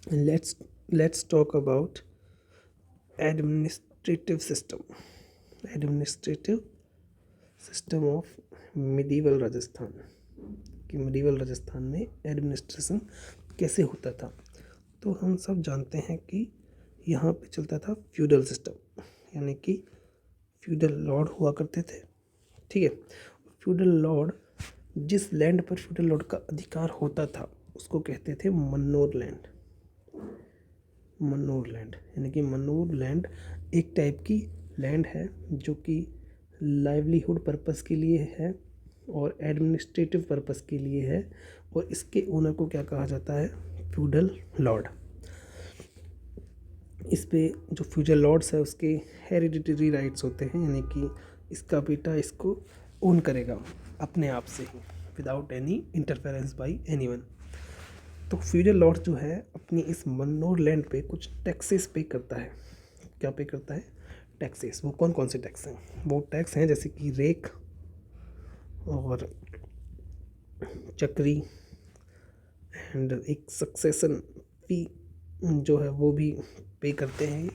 Let's talk about administrative system. Administrative system of medieval Rajasthan कि medieval Rajasthan में administration कैसे होता था। तो हम सब जानते हैं कि यहाँ पे चलता था फ्यूडल सिस्टम, यानी कि फ्यूडल लॉर्ड हुआ करते थे। ठीक है, फ्यूडल लॉर्ड, जिस लैंड पर फ्यूडल लॉर्ड का अधिकार होता था उसको कहते थे मनोर लैंड। मनोर लैंड यानी कि मनोर लैंड एक टाइप की लैंड है जो कि लाइवलीहुड पर्पस के लिए है और एडमिनिस्ट्रेटिव पर्पस के लिए है, और इसके ओनर को क्या कहा जाता है, फ्यूडल लॉर्ड। इस पे जो फ्यूडल लॉर्ड्स है उसके हेरिडिटरी राइट्स होते हैं, यानी कि इसका बेटा इसको ओन करेगा अपने आप से ही, without any interference by anyone. तो फ्यूडल लॉर्ड जो है अपनी इस मनोर लैंड पे कुछ टैक्सेस पे करता है। क्या पे करता है, टैक्सेस। वो कौन कौन से टैक्स हैं, वो टैक्स हैं जैसे कि रेक और चक्री, एंड एक सक्सेशन फी जो है वो भी पे करते हैं।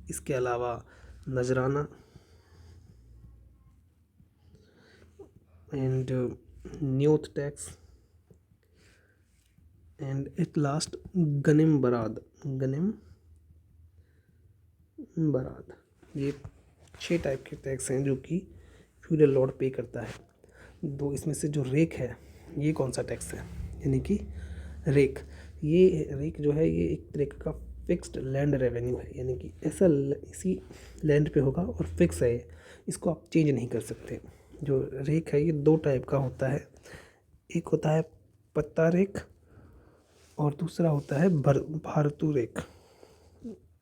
इसके अलावा नजराना एंड न्यूथ टैक्स एंड एट लास्ट गनिम बराद। गनिम बराद, ये 6 टाइप के टैक्स हैं जो कि फ्यूडल लॉर्ड पे करता है। दो इसमें से जो रेक है, ये कौन सा टैक्स है, यानी कि रेक। ये रेक जो है ये एक तरीके का फिक्स्ड लैंड रेवेन्यू है, यानी कि ऐसा इसी लैंड पे होगा और फिक्स है, इसको आप चेंज नहीं कर सकते। जो रेक है ये 2 टाइप का होता है, एक होता है पत्ता रेक और दूसरा होता है भारतू रेक।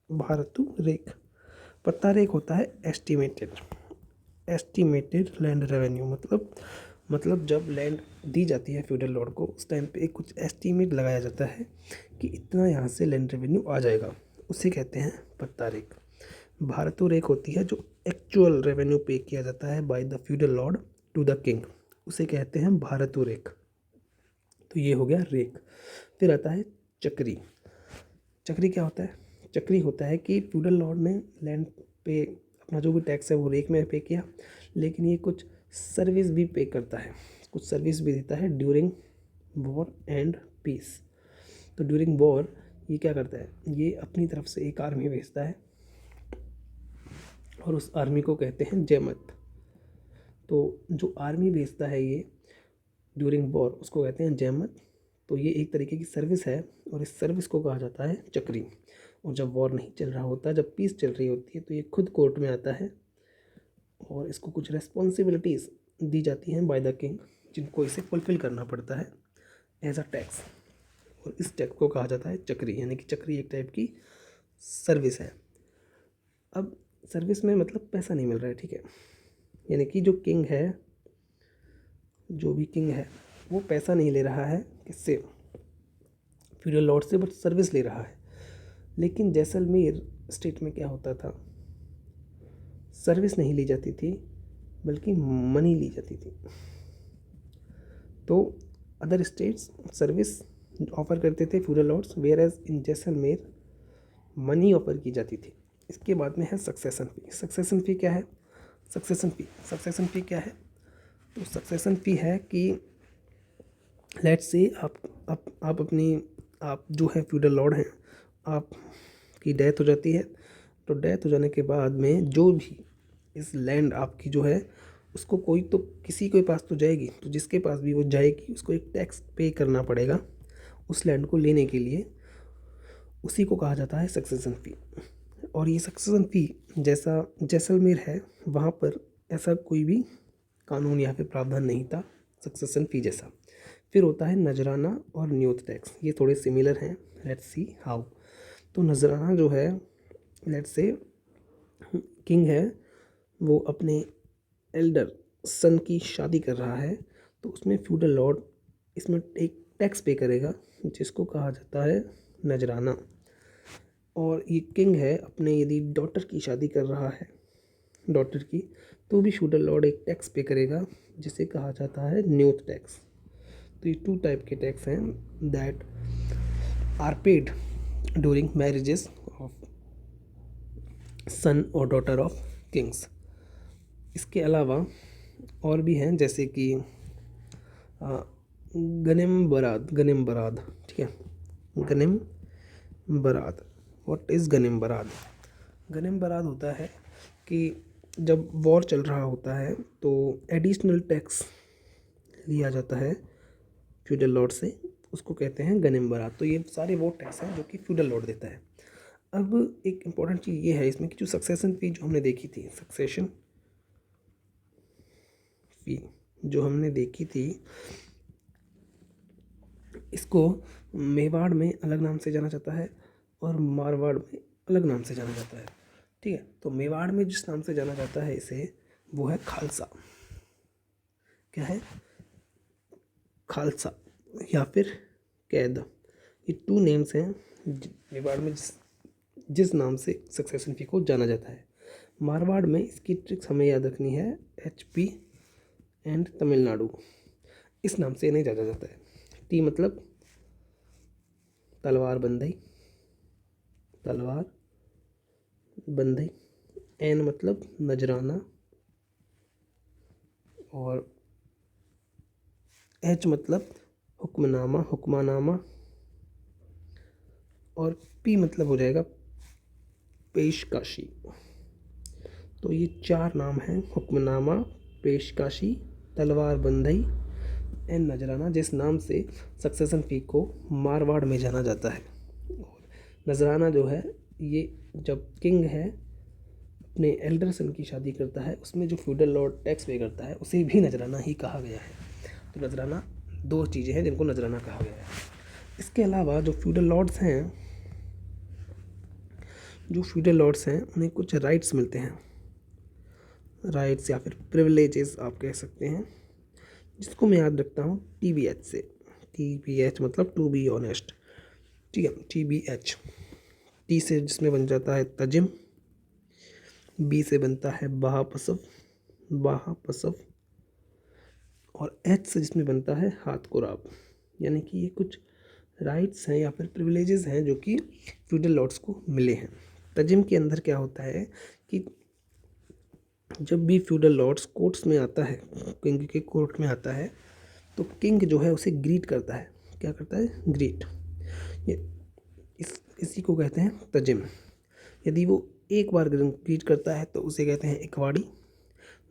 भारतू रेक, पत्ता रेक होता है एस्टिमेटेड लैंड रेवेन्यू, मतलब जब लैंड दी जाती है फ्यूडल लॉर्ड को उस टाइम पे एक कुछ एस्टीमेट लगाया जाता है कि इतना यहाँ से लैंड रेवेन्यू आ जाएगा, उसे कहते हैं पत्ता रेक। भारतू रेक होती है जो एक्चुअल रेवेन्यू पे किया जाता है by the feudal lord to the king, उसे कहते हैं भारतू रेक। तो ये हो गया रेक। फिर आता है चक्री। चक्री क्या होता है, चक्री होता है कि फ्यूडल लॉर्ड ने लैंड पे अपना जो भी टैक्स है वो रेक में पे किया, लेकिन ये कुछ सर्विस भी पे करता है, कुछ सर्विस भी देता है ड्यूरिंग वॉर एंड पीस। तो ड्यूरिंग वॉर ये क्या करता है, ये अपनी तरफ से एक आर्मी भेजता है और उस आर्मी को कहते हैं जैमत। तो जो आर्मी भेजता है ये ड्यूरिंग वॉर उसको कहते हैं जैमत। तो ये एक तरीके की सर्विस है और इस सर्विस को कहा जाता है चक्री। और जब वॉर नहीं चल रहा होता, जब पीस चल रही होती है, तो ये खुद कोर्ट में आता है और इसको कुछ रेस्पॉन्सिबिलिटीज़ दी जाती हैं बाय द किंग, जिनको इसे फुलफ़िल करना पड़ता है एज अ टैक्स, और इस टैक्स को कहा जाता है चक्री, यानी कि चक्री एक टाइप की सर्विस है। अब सर्विस में मतलब पैसा नहीं मिल रहा है, ठीक है, यानी कि जो किंग है, जो भी किंग है वो पैसा नहीं ले रहा है किससे, फ्यूडल लॉर्ड से, बट सर्विस ले रहा है। लेकिन जैसलमेर स्टेट में क्या होता था, सर्विस नहीं ली जाती थी बल्कि मनी ली जाती थी। तो अदर स्टेट्स सर्विस ऑफर करते थे feudal lords, whereas in Jaisalmer money offer की जाती थी। इसके बाद में है सक्सेशन फी। सक्सेशन फी क्या है, सक्सेशन फी क्या है, तो सक्सेशन फी है कि लेट्स से आप जो है फ्यूडल लॉर्ड हैं, आपकी डेथ हो जाती है, तो डेथ हो जाने के बाद में जो भी इस लैंड आपकी जो है उसको कोई तो किसी के पास तो जाएगी, तो जिसके पास भी वो जाएगी उसको एक टैक्स पे करना पड़ेगा उस लैंड को लेने के लिए, उसी को कहा जाता है सक्सेशन फ़ी। और ये सक्सेशन फ़ी जैसा जैसलमेर है वहाँ पर ऐसा कोई भी कानून या फिर प्रावधान नहीं था सक्सेशन फ़ी जैसा। फिर होता है नजराना और न्यूथ टैक्स, ये थोड़े सिमिलर हैं, लेट्स सी हाउ। तो नजराना जो है, लेट्स से किंग है वो अपने एल्डर सन की शादी कर रहा है, तो उसमें फ्यूडल लॉर्ड इसमें एक टैक्स पे करेगा जिसको कहा जाता है नजराना। और ये किंग है अपने यदि डॉटर की शादी कर रहा है, डॉटर की, तो भी फ्यूडल लॉर्ड एक टैक्स पे करेगा जिसे कहा जाता है न्यूथ टैक्स। तो ये 2 टाइप के टैक्स हैं that are paid during marriages of son और डॉटर ऑफ किंग्स। इसके अलावा और भी हैं, जैसे कि गनिम बराद, ठीक है। गनिम बराद, व्हाट इज़ गनिम बराद? गनिम बराद होता है कि जब वॉर चल रहा होता है तो एडिशनल टैक्स लिया जाता है फ्यूडल लॉर्ड से, उसको कहते हैं गनिम बराद। तो ये सारे वो टैक्स हैं जो कि फ्यूडल लॉर्ड देता है। अब एक इम्पॉर्टेंट चीज़ ये है इसमें कि जो सक्सेशन फी जो हमने देखी थी, सक्सेशन फी जो हमने देखी थी, इसको मेवाड़ में अलग नाम से जाना जाता है और मारवाड़ में अलग नाम से जाना जाता है, ठीक है। तो मेवाड़ में जिस नाम से जाना जाता है इसे, वो है खालसा। क्या है? खालसा या फिर कैद। ये टू नेम्स हैं मेवाड़ में जिस नाम से सक्सेशन फी को जाना जाता है। मारवाड़ में इसकी ट्रिक्स हमें याद रखनी है, HP एंड तमिलनाडु, इस नाम से इन्हें जाना जाता है। टी मतलब तलवार बंधई, एन मतलब नजराना, और एच मतलब हुक्मानामा, और पी मतलब हो जाएगा पेशकाशी। तो ये 4 नाम हैं, हुक्मनामा, पेशकाशी, तलवार बंधई एंड नजराना, जिस नाम से सक्सेशन फी को मारवाड़ में जाना जाता है। नजराना जो है, ये जब किंग है अपने एल्डर सन की शादी करता है, उसमें जो फ्यूडल लॉर्ड टैक्स पे करता है उसे भी नजराना ही कहा गया है। तो नजराना 2 चीज़ें हैं जिनको नजराना कहा गया है। इसके अलावा जो फ्यूडल लॉर्ड्स हैं उन्हें कुछ राइट्स मिलते हैं, राइट्स या फिर प्रिविलेजेस आप कह सकते हैं, जिसको मैं याद रखता हूँ TBH से। TBH मतलब टू बी ऑनेस्ट, ठीक है। TBH, टी से जिसमें बन जाता है तजिम, बी से बनता है बहापसव, और एच से जिसमें बनता है हाथ कुराब। यानी कि ये कुछ राइट्स हैं या फिर प्रिविलेजेस हैं जो कि फ्यूडल लॉर्ड्स को मिले हैं। तजिम के अंदर क्या होता है कि जब भी फ्यूडल लॉर्ड्स कोर्ट्स में आता है, किंग के कोर्ट में आता है, तो किंग जो है उसे ग्रीट करता है। क्या करता है? ग्रीट। ये इसी को कहते हैं तजिम। यदि वो एक बार ग्रीट करता है तो उसे कहते हैं इकवाड़ी,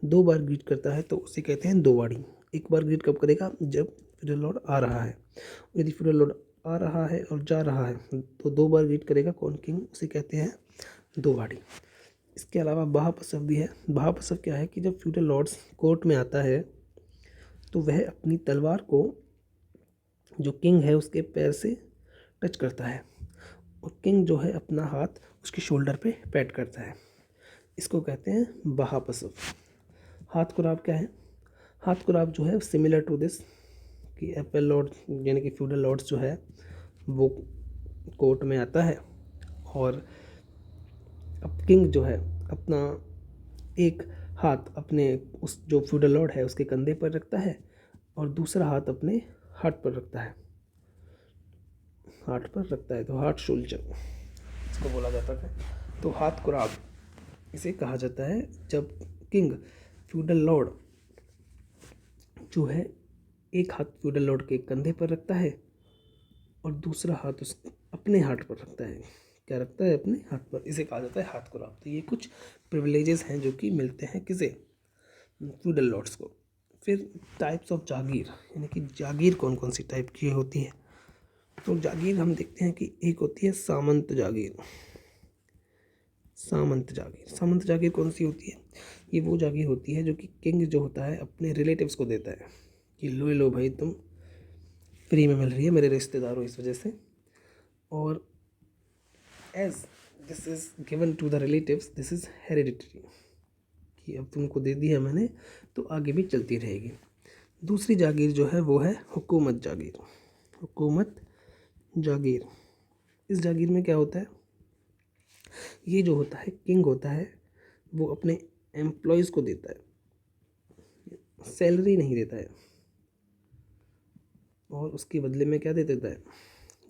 2 बार ग्रीट करता है तो उसे कहते हैं दोवाड़ी। एक बार ग्रीट कब करेगा? जब फ्यूडल लॉर्ड आ रहा है। यदि फ्यूडल लॉर्ड आ रहा है और जा रहा है तो 2 बार ग्रीट करेगा कौन? किंग, उसे कहते हैं दोवाड़ी। इसके अलावा बहापसव भी है। बहापसव क्या है कि जब फ्यूडल लॉर्ड्स कोर्ट में आता है तो वह अपनी तलवार को जो किंग है उसके पैर से टच करता है, और किंग जो है अपना हाथ उसके शोल्डर पे पैट करता है। इसको कहते हैं बहापसव। हाथ कुराब क्या है? हाथ कुराब जो है सिमिलर टू दिस, कि एप्पल लॉर्ड यानी कि फ्यूडल लॉर्ड्स जो है वो कोर्ट में आता है, और अब किंग जो है अपना एक हाथ अपने उस जो फ्यूडल लॉर्ड है उसके कंधे पर रखता है, और दूसरा हाथ अपने हार्ट पर रखता है, तो हार्ट शोल्डर इसको बोला जाता है। तो हाथ कुराब इसे कहा जाता है जब किंग फ्यूडल लॉर्ड जो है एक हाथ फ्यूडल लॉर्ड के कंधे पर रखता है और दूसरा हाथ उस अपने हाथ पर रखता है। क्या रखता है? अपने हाथ पर। इसे कहा जाता है हाथ कुराब। तो ये कुछ प्रिविलेजेस हैं जो कि मिलते हैं किसे? फ्यूडल लॉर्ड्स को। फिर टाइप्स ऑफ जागीर, यानी कि जागीर कौन कौन सी टाइप की होती है? तो जागीर हम देखते हैं कि एक होती है सामंत जागीर। सामंत जागीर कौन सी होती है? ये वो जागीर होती है जो कि किंग जो होता है अपने रिलेटिव्स को देता है कि लो भाई, तुम फ्री में मिल रही है, मेरे रिश्तेदार हो इस वजह से, और as this is given to the relatives, this is hereditary, कि अब तुमको दे दी है मैंने तो आगे भी चलती रहेगी। दूसरी जागीर जो है वो है हुकूमत जागीर। इस जागीर में क्या होता है? ये जो होता है किंग होता है वो अपने एम्प्लॉयज़ को देता है, सैलरी नहीं देता है, और उसके बदले में क्या दे देता है?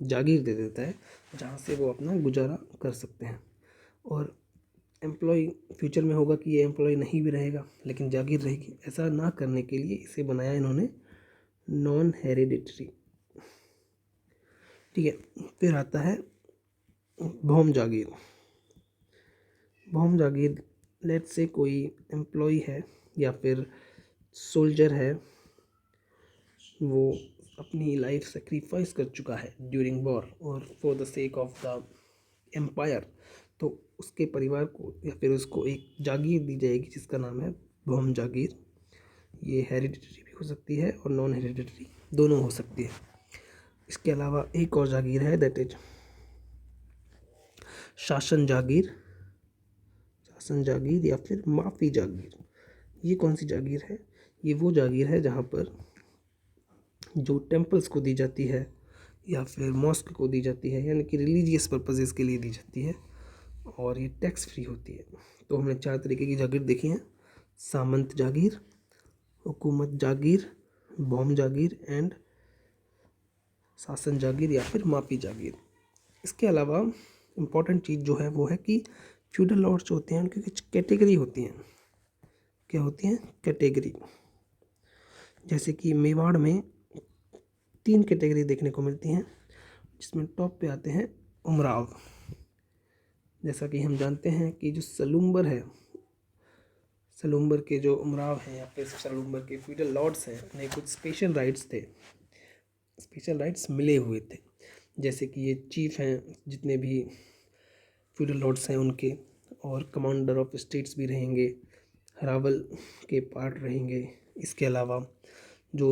जागीर दे देता है जहाँ से वो अपना गुजारा कर सकते हैं। और एम्प्लॉय फ्यूचर में होगा कि ये एम्प्लॉय नहीं भी रहेगा लेकिन जागीर रहेगी, ऐसा ना करने के लिए इसे बनाया इन्होंने नॉन हेरिडिटरी। ठीक है, फिर आता है भौम जागीर। भौम जागीर, लेट से कोई एम्प्लॉय है या फिर सोल्जर है, वो अपनी लाइफ सेक्रीफाइस कर चुका है ड्यूरिंग वॉर और for the sake of the empire, तो उसके परिवार को या फिर उसको एक जागीर दी जाएगी जिसका नाम है भौम जागीर। ये हेरिडिटरी भी हो सकती है और नॉन हेरिडिटरी दोनों हो सकती है। इसके अलावा एक और जागीर है, दैट इज शासन जागीर। शासन जागीर या फिर माफ़ी जागीर। ये कौन सी जागीर है? ये वो जागीर है जहाँ पर जो टेम्पल्स को दी जाती है या फिर मॉस्क को दी जाती है, यानी कि रिलीजियस पर्पजेज़ के लिए दी जाती है, और ये टैक्स फ्री होती है। तो हमने 4 तरीके की जागीर देखी हैं: सामंत जागीर, हुकूमत जागीर, भौम जागीर एंड शासन जागीर या फिर माफ़ी जागीर। इसके अलावा इम्पॉर्टेंट चीज़ जो है वो है कि फ्यूडल लॉर्ड्स जो होते हैं उनकी कुछ कैटेगरी होती हैं। क्या होती हैं? कैटेगरी। जैसे कि मेवाड़ में 3 कैटेगरी देखने को मिलती हैं, जिसमें टॉप पे आते हैं उमराव। जैसा कि हम जानते हैं कि जो सलूम्बर है, सलूम्बर के जो उमराव हैं या फिर सलूम्बर के फ्यूडल लॉर्ड्स हैं, उन्हें कुछ स्पेशल राइट्स थे, स्पेशल राइट्स मिले हुए थे। जैसे कि ये चीफ हैं जितने भी फ्यूडल लॉर्ड्स हैं उनके, और कमांडर ऑफ स्टेट्स भी रहेंगे, हरावल के पार्ट रहेंगे। इसके अलावा जो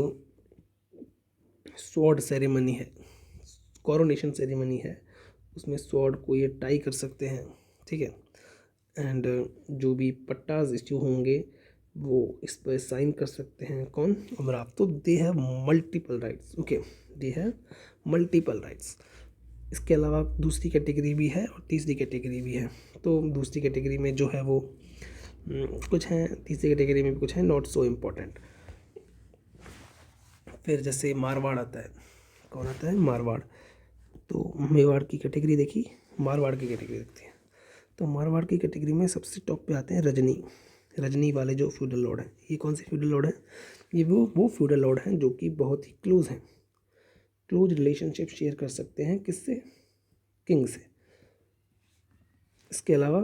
स्वॉर्ड सेरेमनी है, कोरोनेशन सेरेमनी है, उसमें स्वॉर्ड को ये टाई कर सकते हैं। ठीक है, एंड जो भी पट्टाज इश्यू होंगे वो इस पर साइन कर सकते हैं। कौन? उमराव। तो they have multiple rights. Okay, they have multiple rights. इसके अलावा दूसरी कैटेगरी भी है और तीसरी कैटेगरी भी है। तो दूसरी कैटेगरी में जो है वो कुछ हैं, तीसरी कैटेगरी में भी कुछ है नॉट सो इम्पोर्टेंट। फिर जैसे मारवाड़ आता है। कौन आता है? मारवाड़। तो मेवाड़ की कैटेगरी देखी, मारवाड़ की कैटेगरी देखते हैं। तो मारवाड़ की कैटेगरी में सबसे टॉप पे आते हैं रजनी। रजनी वाले जो फ्यूडल लॉर्ड हैं, ये कौन से फ्यूडल लॉर्ड हैं? ये वो फ्यूडल लॉर्ड हैं जो कि बहुत ही क्लोज हैं, क्लोज रिलेशनशिप शेयर कर सकते हैं किससे? किंग से। इसके अलावा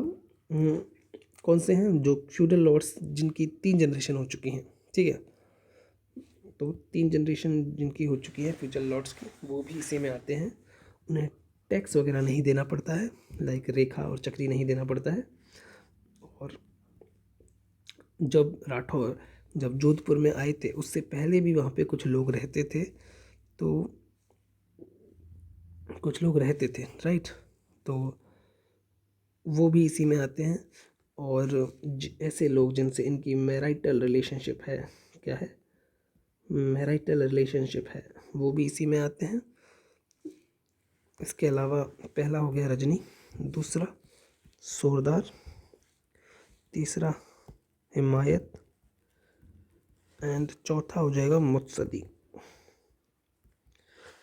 कौन से हैं? जो फ्यूडल लॉर्ड्स जिनकी 3 जनरेशन हो चुकी हैं। ठीक है, तो 3 जनरेशन जिनकी हो चुकी है फ्यूडल लॉर्ड्स की, वो भी इसी में आते हैं। उन्हें टैक्स वगैरह नहीं देना पड़ता है, लाइक रेखा और चक्री नहीं देना पड़ता है। और जब राठौर जब जोधपुर में आए थे उससे पहले भी वहाँ पे कुछ लोग रहते थे, तो कुछ लोग रहते थे, राइट। तो वो भी इसी में आते हैं। और ऐसे लोग जिनसे इनकी मैरिटल रिलेशनशिप है, क्या है? मैरिटल रिलेशनशिप है, वो भी इसी में आते हैं। इसके अलावा पहला हो गया रजनी, दूसरा सोरदार, तीसरा हिमायत एंड चौथा हो जाएगा मुत्सदी।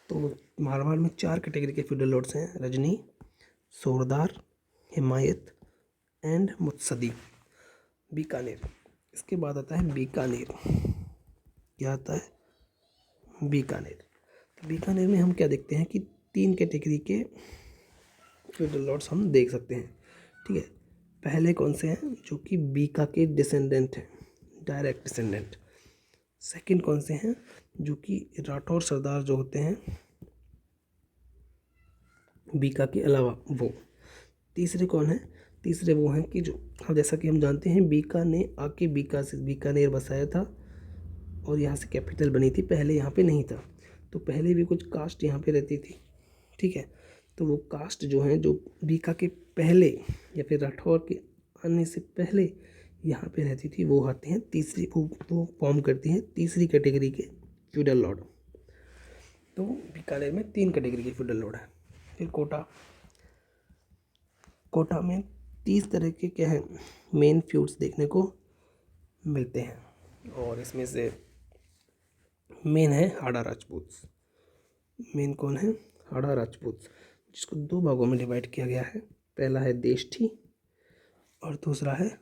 तो मारवाड़ में 4 कैटेगरी के फ्यूडल लॉर्ड्स हैं: रजनी, सोरदार, हिमायत एंड मुत्सदी। बीकानेर। इसके बाद आता है बीकानेर। क्या आता है? बीकानेर। तो बीकानेर में हम क्या देखते हैं कि 3 कैटेगरी के फ्यूडल लॉर्ड्स हम देख सकते हैं। ठीक है, पहले कौन से हैं? जो कि बीका के डिसेंडेंट हैं, डायरेक्ट डिसेंडेंट। सेकंड कौन से हैं? जो कि राठौर सरदार जो होते हैं बीका के अलावा, वो। तीसरे कौन है? तीसरे वो हैं कि जो, हाँ, जैसा कि हम जानते हैं बीका ने आके बीकानेर बसाया था और यहाँ से कैपिटल बनी थी, पहले यहाँ पे नहीं था। तो पहले भी कुछ कास्ट यहाँ पे रहती थी। ठीक है, तो वो कास्ट जो हैं, जो बीका के पहले या फिर राठौर के आने से पहले यहाँ पे रहती थी, वो आते हैं तीसरी, वो फॉर्म करती हैं तीसरी कैटेगरी के फ्यूडल लॉर्ड। तो बीकानेर में 3 कैटेगरी के फ्यूडल लॉर्ड हैं। फिर कोटा। कोटा में 30 तरह के क्या है, मेन फ्यूड्स देखने को मिलते हैं, और इसमें से मेन है हाड़ा राजपूत। मेन कौन है? हाड़ा राजपूत, जिसको दो भागों में डिवाइड किया गया है। पहला है देष्ठी और दूसरा है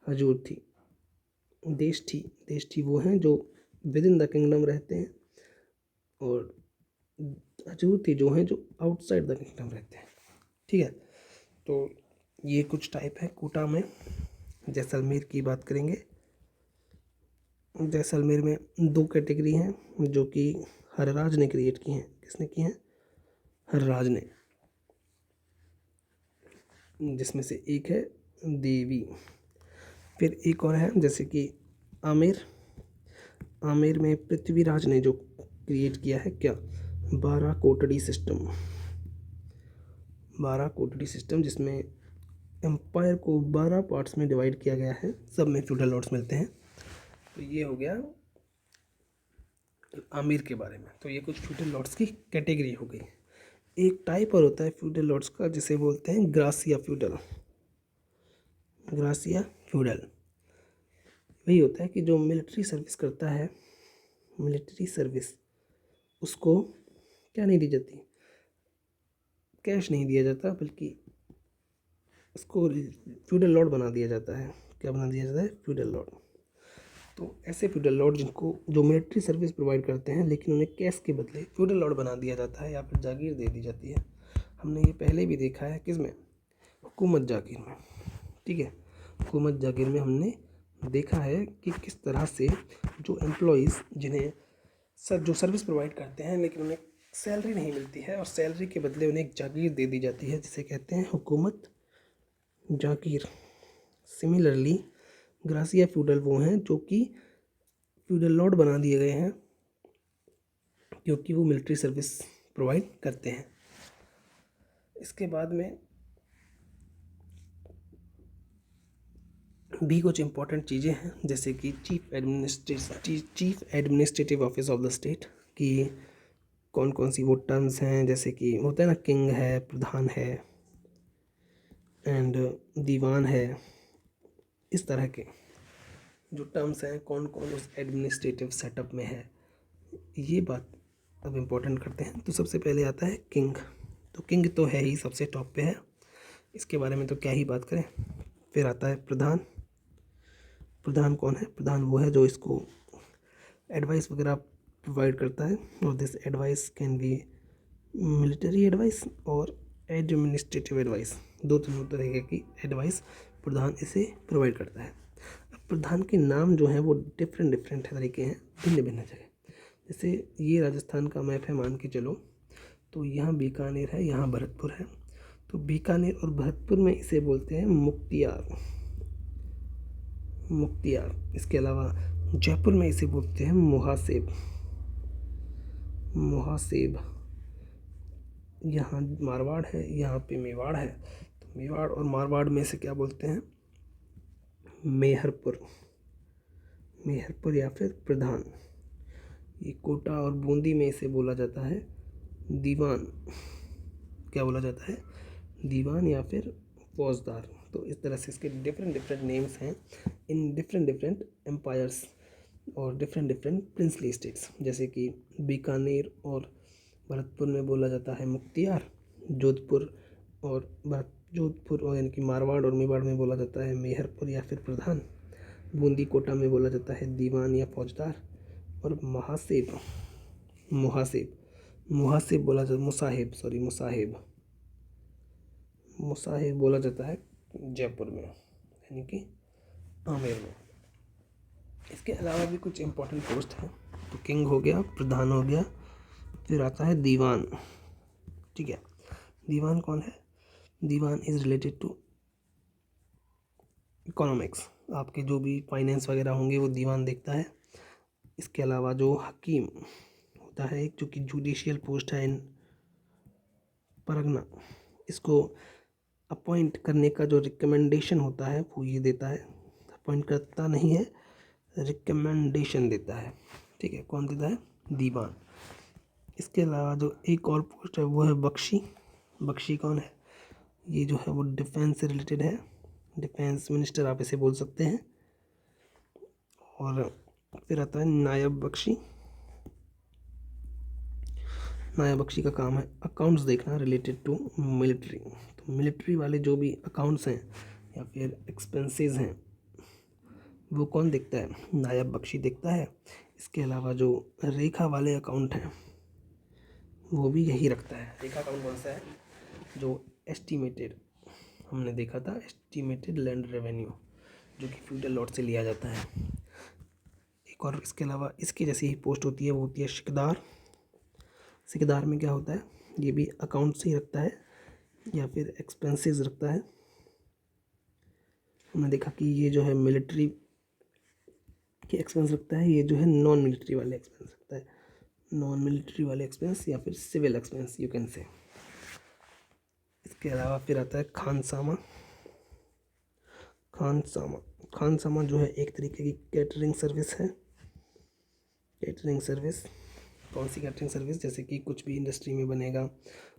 हजूर थी। देष्ठी वो हैं जो विद इन द किंगडम रहते हैं, और हजूर थी जो हैं जो आउटसाइड द किंगडम रहते हैं। ठीक है, तो ये कुछ टाइप है कोटा में। जैसलमेर की बात करेंगे। जैसलमेर में दो कैटेगरी हैं जो कि हरराज ने क्रिएट की हैं। किसने की हैं? हरराज ने। जिसमें से एक है देवी। फिर एक और है जैसे कि आमेर। आमेर में पृथ्वीराज ने जो क्रिएट किया है क्या? 12 कोटड़ी सिस्टम। 12 कोटड़ी सिस्टम जिसमें एम्पायर को 12 पार्ट्स में डिवाइड किया गया है, सब में फ्यूडल लॉर्ड्स मिलते हैं। तो ये हो गया आमिर के बारे में। तो ये कुछ फ्यूडल लॉर्ड्स की कैटेगरी हो गई। एक टाइप और होता है फ्यूडल लॉर्ड्स का जिसे बोलते हैं ग्रासिया फ्यूडल। ग्रासिया फ्यूडल वही होता है कि जो मिलिट्री सर्विस करता है, मिलिट्री सर्विस, उसको क्या नहीं दी जाती? कैश नहीं दिया जाता, बल्कि उसको फ्यूडल लॉर्ड बना दिया जाता है। क्या बना दिया जाता है? Feudal Lord. तो ऐसे फ्यूडल लॉर्ड जिनको जो मिलिट्री सर्विस प्रोवाइड करते हैं लेकिन उन्हें कैश के बदले फ्यूडल लॉर्ड बना दिया जाता है या फिर जागीर दे दी जाती है। हमने ये पहले भी देखा है किसमें? हुकूमत जागीर में। ठीक है, हुकूमत जागीर में हमने देखा है कि किस तरह से जो एम्प्लॉयज़ जिन्हें जो सर्विस प्रोवाइड करते हैं लेकिन उन्हें सैलरी नहीं मिलती है और सैलरी के बदले उन्हें एक जागीर दे दी जाती है, जिसे कहते हैं हुकूमत जागीर। सिमिलरली ग्रासिया फ्यूडल वो हैं जो कि फ्यूडल लॉर्ड बना दिए गए हैं क्योंकि वो मिलिट्री सर्विस प्रोवाइड करते हैं। इसके बाद में भी कुछ इम्पोर्टेंट चीज़ें हैं जैसे कि chief administrative office of the state की कौन कौन सी वो टर्म्स हैं। जैसे कि होता है ना, किंग है, प्रधान है एंड दीवान है। इस तरह के जो टर्म्स हैं कौन कौन उस एडमिनिस्ट्रेटिव सेटअप में है, ये बात अब इम्पोर्टेंट करते हैं। तो सबसे पहले आता है किंग। तो किंग तो है ही, सबसे टॉप पे है, इसके बारे में तो क्या ही बात करें। फिर आता है प्रधान। प्रधान कौन है? प्रधान वो है जो इसको एडवाइस वगैरह प्रोवाइड करता है, और this advice can be military advice और एडमिनिस्ट्रेटिव एडवाइस। दो तीनों तरीके की एडवाइस प्रधान इसे प्रोवाइड करता है। अब प्रधान के नाम जो हैं वो डिफरेंट तरीके हैं, भिन्न भिन्न जगह। जैसे ये राजस्थान का मैप है मान के चलो, तो यहाँ बीकानेर है, यहाँ भरतपुर है। तो बीकानेर और भरतपुर में इसे बोलते हैं मुख्तियार। मुख्तियार। इसके अलावा जयपुर में इसे बोलते हैं मुहासेब। मुहासेब। यहाँ मारवाड़ है, यहाँ पे मेवाड़ है। तो मेवाड़ और मारवाड़ में से क्या बोलते हैं? मेहरपुर। मेहरपुर या फिर प्रधान। ये कोटा और बूंदी में इसे बोला जाता है दीवान। क्या बोला जाता है? दीवान या फिर फौजदार। तो इस तरह से इसके डिफरेंट नेम्स हैं इन डिफरेंट एम्पायर्स और डिफरेंट प्रिंसली स्टेट्स। जैसे कि बीकानेर और भरतपुर में बोला जाता है मुख्तियार। जोधपुर और यानी कि मारवाड़ और मेवाड़ में बोला जाता है मेहरपुर या फिर प्रधान। बूंदी कोटा में बोला जाता है दीवान या फौजदार। और मुहासेब बोला जाता मुसाहिब बोला जाता है जयपुर में, यानी कि आमेर में। इसके अलावा भी कुछ इम्पोर्टेंट पोस्ट हैं। तो किंग हो गया, प्रधान हो गया, फिर आता है दीवान। ठीक है, दीवान कौन है? दीवान इज़ रिलेटेड टू इकोनॉमिक्स। आपके जो भी फाइनेंस वगैरह होंगे वो दीवान देखता है। इसके अलावा जो हकीम होता है एक, जो कि जुडिशियल पोस्ट है इन परगना, इसको अपॉइंट करने का जो रिकमेंडेशन होता है वो ये देता है। अपॉइंट करता नहीं है, रिकमेंडेशन देता है। ठीक है, कौन देता है? दीवान। इसके अलावा जो एक और पोस्ट है वो है बख्शी। बख्शी कौन है? ये जो है वो डिफेंस से रिलेटेड है, डिफेंस मिनिस्टर आप इसे बोल सकते हैं। और फिर आता है नायब बख्शी। नायब बख्शी का काम है अकाउंट्स देखना रिलेटेड टू मिलिट्री। तो मिलिट्री वाले जो भी अकाउंट्स हैं या फिर एक्सपेंसेस हैं वो कौन देखता है, नायब बख्शी देखता है। इसके अलावा जो रेखा वाले अकाउंट हैं वो भी यही रखता है। रेखा अकाउंट कौन सा है, जो एस्टीमेटेड हमने देखा था, एस्टीमेटेड लैंड रेवेन्यू जो कि फ्यूडल लॉट से लिया जाता है। एक और इसके अलावा इसकी जैसी ही पोस्ट होती है वो होती है सिकदार। सिकदार में क्या होता है, ये भी अकाउंट से ही रखता है या फिर एक्सपेंसेस रखता है। हमने देखा कि ये जो है मिलिट्री के एक्सपेंस रखता है, ये जो है नॉन मिलिट्री वाले एक्सपेंस रखता है, नॉन मिलिट्री वाले एक्सपेंस या फिर civil expense you can say. इसके अलावा फिर आता है खानसामा। खानसामा जो है एक तरीके की कैटरिंग सर्विस है। कैटरिंग सर्विस, कौन सी कैटरिंग सर्विस, जैसे कि कुछ भी इंडस्ट्री में बनेगा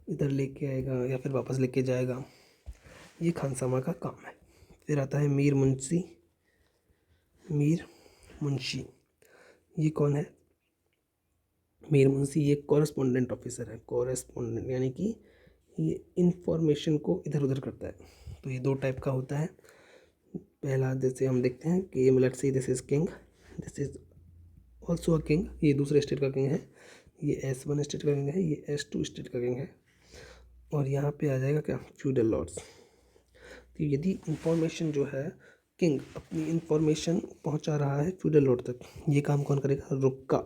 इधर लेके आएगा या फिर वापस लेके जाएगा, ये खानसामा का काम है। फिर आता है मीर मुंशी। ये कौन है, मीर मुंशी ये कॉरेस्पोंडेंट ऑफिसर है। कॉरेस्पोंडेंट यानी कि ये इंफॉर्मेशन को इधर उधर करता है। तो ये दो टाइप का होता है। पहला जैसे हम देखते हैं कि let's say this is king, this is also a king, ये दूसरे स्टेट का किंग है, ये S1 स्टेट का किंग है, ये S2 स्टेट का किंग है। और यहाँ पे आ जाएगा क्या, फ्यूडल लॉर्ड्स। तो यदि इंफॉर्मेशन जो है, किंग अपनी इंफॉर्मेशन पहुँचा रहा है फ्यूडल लॉर्ड तक, ये काम कौन करेगा, रुक्का।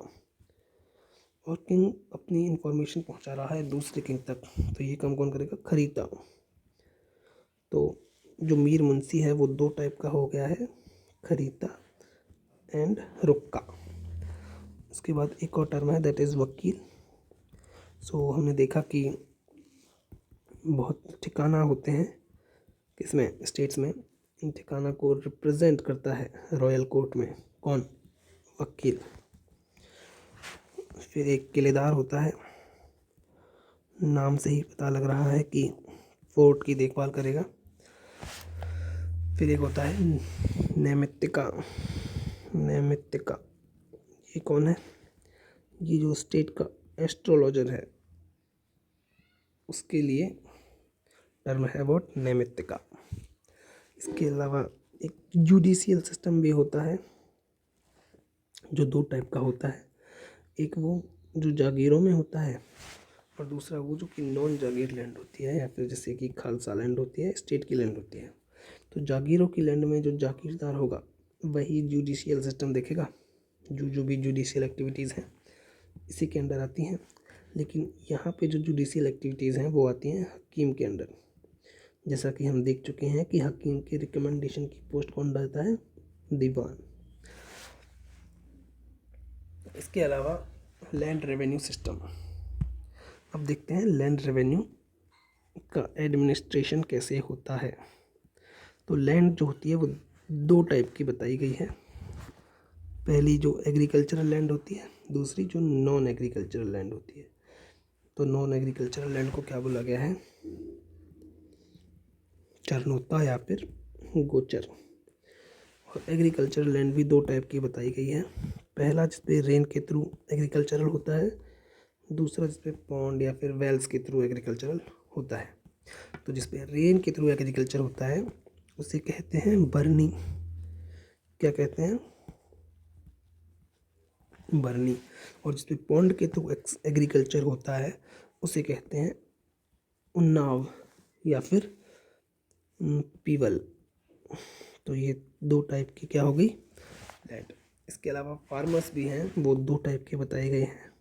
और किंग अपनी इंफॉर्मेशन पहुँचा रहा है दूसरे किंग तक, तो ये काम कौन करेगा, खरीदा। तो जो मीर मुंशी है वो दो टाइप का हो गया है, खरीदा एंड रुक्का। उसके बाद एक और टर्म है दैट इज़ वकील। सो हमने देखा कि बहुत ठिकाना होते हैं किसमें, स्टेट्स में। इन ठिकाना को रिप्रेजेंट करता है रॉयल कोर्ट में कौन, वकील। फिर एक किलेदार होता है, नाम से ही पता लग रहा है कि फोर्ट की देखभाल करेगा। फिर एक होता है नैमित्तिका। ये कौन है, ये जो स्टेट का एस्ट्रोलॉजर है उसके लिए टर्म है वो नैमित्तिका। इसके अलावा एक जुडिशियल सिस्टम भी होता है जो दो टाइप का होता है। एक वो जो जागीरों में होता है और दूसरा वो जो कि नॉन जागीर लैंड होती है या फिर जैसे कि खालसा लैंड होती है, स्टेट की लैंड होती है। तो जागीरों की लैंड में जो जागीरदार होगा वही जुडिशियल सिस्टम देखेगा। जो भी जुडिशियल एक्टिविटीज़ हैं इसी के अंडर आती हैं। लेकिन यहाँ पे जो जुडिशियल एक्टिविटीज़ हैं वो आती हैं हकीम के अंडर। जैसा कि हम देख चुके हैं कि हकीम के रिकमेंडेशन की पोस्ट कौन डालता है, दीवान। इसके अलावा लैंड रेवेन्यू सिस्टम। अब देखते हैं लैंड रेवेन्यू का एडमिनिस्ट्रेशन कैसे होता है। तो लैंड जो होती है वो दो टाइप की बताई गई है। पहली जो एग्रीकल्चरल लैंड होती है, दूसरी जो नॉन एग्रीकल्चरल लैंड होती है। तो नॉन एग्रीकल्चरल लैंड को क्या बोला गया है, चरनोता या फिर गोचर। और एग्रीकल्चरल लैंड भी दो टाइप की बताई गई है। पहला जिसपे रेन के थ्रू एग्रीकल्चरल होता है, दूसरा जिसपे पॉन्ड या फिर वेल्स के थ्रू एग्रीकल्चरल होता है। तो जिसपे रेन के थ्रू एग्रीकल्चर होता है उसे कहते हैं बरनी। क्या कहते हैं, बरनी। और जिसपे पॉन्ड के थ्रू एग्रीकल्चर होता है उसे कहते हैं उन्नाव या फिर पीवल। तो ये दो टाइप की क्या हो गई, लैंड। इसके अलावा फार्मर्स भी हैं, वो दो टाइप के बताए गए हैं।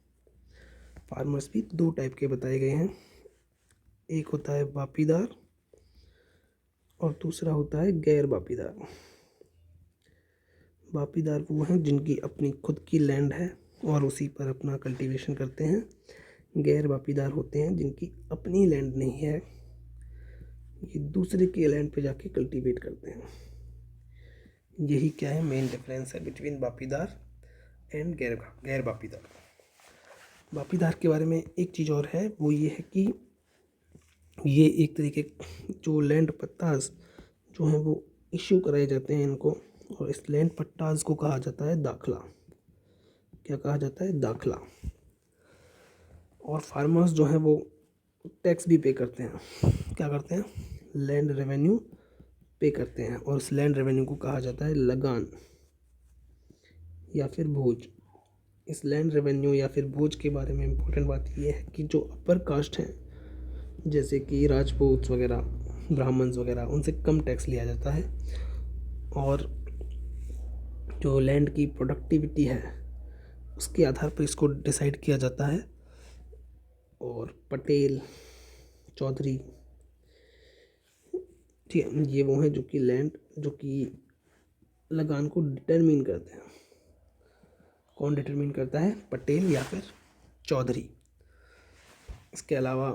फार्मर्स भी दो टाइप के बताए गए हैं, एक होता है बापीदार और दूसरा होता है गैर बापीदार। बापीदार वो हैं जिनकी अपनी खुद की लैंड है और उसी पर अपना कल्टीवेशन करते हैं। गैर बापीदार होते हैं जिनकी अपनी लैंड नहीं है, ये दूसरे के लैंड पे जाके कल्टीवेट करते हैं। यही क्या है, मेन डिफरेंस है बिटवीन बापीदार एंड गैर बापीदार। बापीदार के बारे में एक चीज़ और है, वो ये है कि ये एक तरीके जो लैंड पट्टाज जो हैं वो इश्यू कराए जाते हैं इनको, और इस लैंड पट्टाज को कहा जाता है दाखला। क्या कहा जाता है, दाखला। और फार्मर्स जो हैं वो टैक्स भी पे करते हैं। क्या करते हैं? लैंड रेवेन्यू पे करते हैं, और उस लैंड रेवेन्यू को कहा जाता है लगान या फिर भोज। इस लैंड रेवेन्यू या फिर भोज के बारे में इम्पोर्टेंट बात ये है कि जो अपर कास्ट हैं, जैसे कि राजपूत वगैरह, ब्राह्मण्स वगैरह, उनसे कम टैक्स लिया जाता है। और जो लैंड की प्रोडक्टिविटी है उसके आधार पर इसको डिसाइड किया जाता है। और पटेल, चौधरी, ठीक है, ये वो हैं जो कि लैंड, जो कि लगान को डिटरमिन करते हैं। कौन डिटरमिन करता है? पटेल या फिर चौधरी। इसके अलावा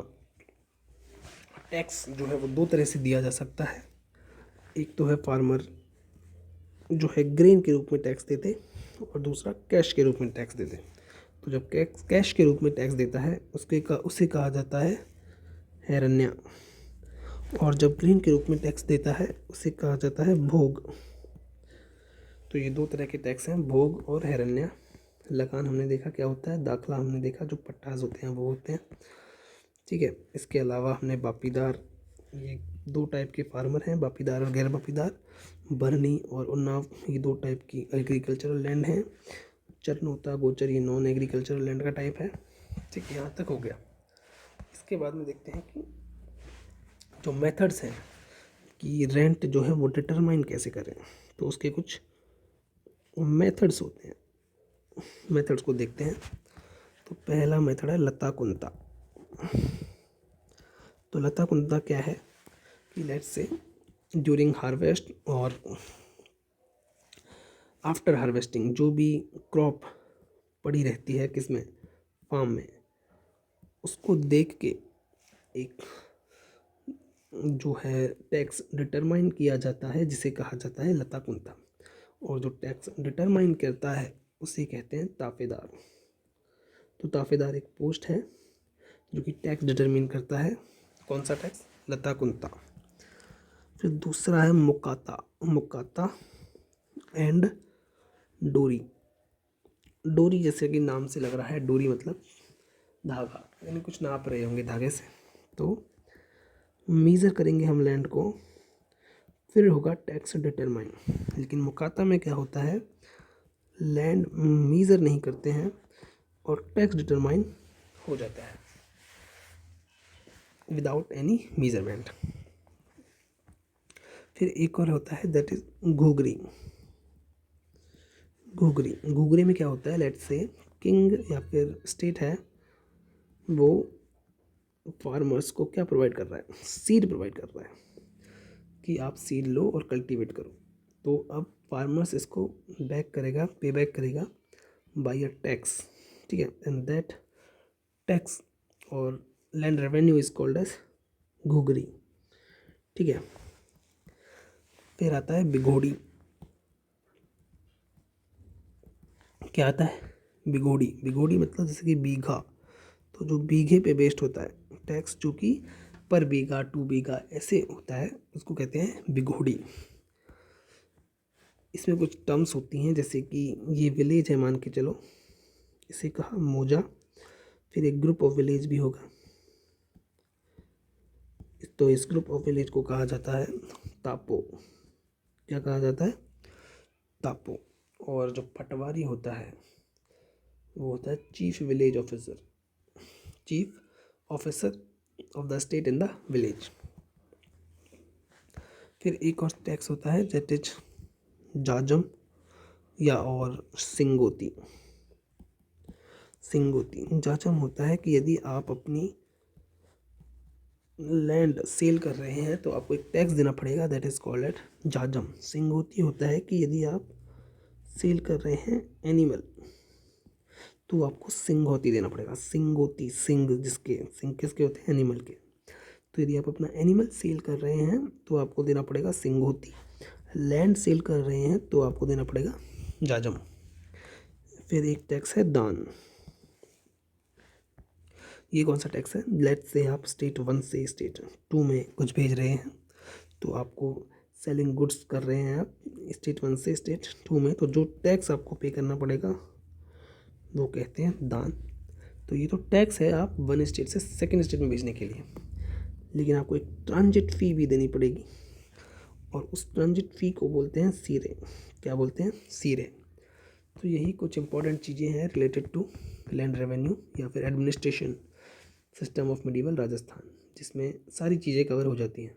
टैक्स जो है वो दो तरह से दिया जा सकता है। एक तो है फार्मर जो है ग्रेन के रूप में टैक्स देते, और दूसरा कैश के रूप में टैक्स देते। तो जब कैश के रूप में टैक्स देता है उसे कहा जाता है हैरन्या, और जब ग्रेन के रूप में टैक्स देता है उसे कहा जाता है भोग। तो ये दो तरह के टैक्स हैं, भोग और हैरन्या। लगान हमने देखा क्या होता है, दाखला हमने देखा जो पट्टाज होते हैं वो होते हैं, ठीक है। इसके अलावा हमने बापीदार, ये दो टाइप के फार्मर हैं, बापीदार और गैर बापीदार। बरनी और उन्नाव ये दो टाइप की एग्रीकल्चरल लैंड हैं। चरनोता, गोचर ये नॉन एग्रीकल्चरल लैंड का टाइप है, ठीक है। यहाँ तक हो गया। इसके बाद में देखते हैं कि जो मेथड्स हैं कि रेंट जो है वो डिटरमाइन कैसे करें। तो उसके कुछ मेथड्स होते हैं, मेथड्स को देखते हैं। तो पहला मेथड है लता कुंता। तो लता कुंता क्या है कि लेट्स से ड्यूरिंग हार्वेस्ट और आफ्टर हार्वेस्टिंग जो भी क्रॉप पड़ी रहती है किसमें, फार्म में, उसको देख के एक जो है टैक्स डिटरमाइन किया जाता है जिसे कहा जाता है लता कुंता। और जो टैक्स डिटरमाइन करता है उसे कहते हैं ताफेदार। तो ताफेदार एक पोस्ट है जो कि टैक्स डिटरमाइन करता है। कौन सा टैक्स? लता कुंता। फिर दूसरा है मुकाता। मुकाता एंड डोरी। डोरी जैसे कि नाम से लग रहा है, डोरी मतलब धागा, यानी कुछ नाप रहे होंगे धागे से। तो मीज़र करेंगे हम लैंड को, फिर होगा टैक्स डिटरमाइन। लेकिन मुकाता में क्या होता है, लैंड मीज़र नहीं करते हैं और टैक्स डिटरमाइन हो जाता है विदाउट एनी मीज़रमेंट। फिर एक और होता है दैट इज घुघरी। घुघरी, घुघरी में क्या होता है, लेट्स से किंग या फिर स्टेट है, वो फार्मर्स को क्या प्रोवाइड कर रहा है, सीड प्रोवाइड कर रहा है कि आप सीड लो और कल्टीवेट करो। तो अब फार्मर्स इसको बैक करेगा, पे बैक करेगा बाय अ टैक्स, ठीक है। एंड दैट टैक्स और land revenue is called as घुघरी, ठीक है। फिर आता है बिघोड़ी। क्या आता है? बिघोड़ी। बिघोड़ी मतलब जैसे कि बीघा, तो जो बीघे पे बेस्ड होता है टैक्स, जो कि पर बीघा, 2 बीघा ऐसे होता है, उसको कहते हैं बिघोड़ी। इसमें कुछ टर्म्स होती हैं, जैसे कि ये विलेज है मान के चलो, इसे कहा मोजा। फिर एक ग्रुप ऑफ विलेज भी होगा, तो इस ग्रुप ऑफ विलेज को कहा जाता है तापो। क्या कहा जाता है? तापो। और जो पटवारी होता है वो होता है chief village officer, chief officer of the state in the village. फिर एक और टैक्स होता है दैट इज जाजम या और सिंगोती। सिंगोती जाजम होता है कि यदि आप अपनी लैंड सेल कर रहे हैं तो आपको एक टैक्स देना पड़ेगा, दैट इज कॉल्ड एट जाजम। सिंगोती होता है कि यदि आप सेल कर रहे हैं एनिमल तो आपको सिंगोती देना पड़ेगा। सिंगोती, सिंग जिसके, सिंग किसके होते हैं? एनिमल के। तो यदि आप अपना एनिमल सेल कर रहे हैं तो आपको देना पड़ेगा सिंगोती। लैंड सेल कर रहे हैं तो आपको देना पड़ेगा जाजम। फिर एक टैक्स है दान। ये कौन सा टैक्स है? लेट्स से आप स्टेट 1 से स्टेट 2 में कुछ भेज रहे हैं, तो आपको सेलिंग गुड्स कर रहे हैं आप स्टेट 1 से स्टेट 2 में, तो जो टैक्स आपको पे करना पड़ेगा वो कहते हैं दान। तो ये तो टैक्स है आप वन स्टेट से सेकेंड स्टेट में भेजने के लिए, लेकिन आपको एक ट्रांजिट फ़ी भी देनी पड़ेगी और उस ट्रांजिट फ़ी को बोलते हैं सीरे। क्या बोलते हैं? सीरे। तो यही कुछ इंपॉर्टेंट चीज़ें हैं रिलेटेड टू लैंड रेवेन्यू या फिर administration system of medieval Rajasthan, जिसमें सारी चीज़ें कवर हो जाती हैं।